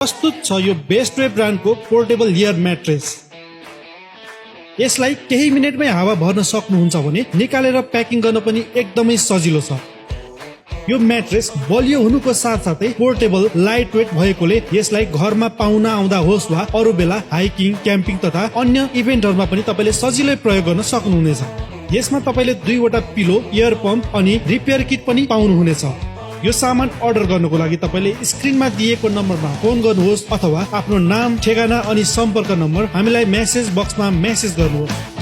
प्रस्तुत छ यो बेस्ट वे ब्रान्डको पोर्टेबल एयर म्याट्रेस। यसलाई केही मिनेटमै हावा भर्न सक्नुहुन्छ भने निकालेर प्याकिङ गर्न पनि एकदमै सजिलो छ। यो म्याट्रेस बलियो हुनुको साथसाथै पोर्टेबल लाइट वेट भएकोले यसलाई घरमा पाहुना आउँदा होस् वा अरू बेला हाइकिङ, क्याम्पिङ तथा अन्य इभेन्टहरुमा पनि तपाईले सजिलै प्रयोग गर्न सक्नुहुनेछ। यसमा तपाईले 2 वटा पिलो, एयर पम्प अनि रिपेयर किट पनि पाउनुहुनेछ। यो सामान अर्डर गर्नको लागि तपाईले स्क्रिनमा दिएको नम्बरमा फोन गर्नुहोस् अथवा आफ्नो नाम, ठेगाना अनि सम्पर्क नम्बर हामीलाई मेसेज बक्समा मेसेज गर्नुहोस्।